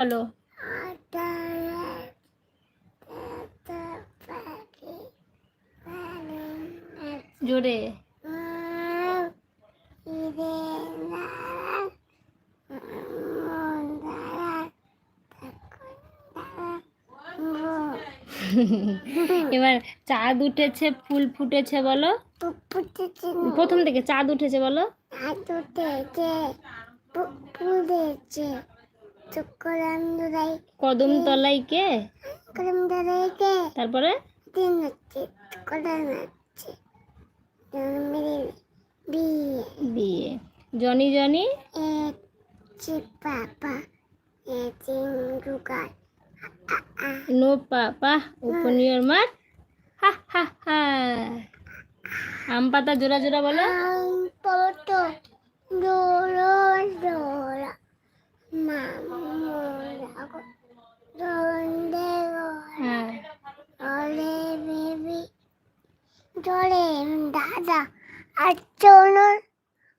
বলো জোরে। এবার চাঁদ উঠেছে ফুল ফুটেছে বলো। প্রথম থেকে চাঁদ উঠেছে বলো। কদম তলায় কে? তারপরে বিয়ে। Johnny Johnny no papa open your mouth. হা হা হা। আম পাতা জোড়া জোড়া বলো। হ্যাঁ দাদা আর চলুন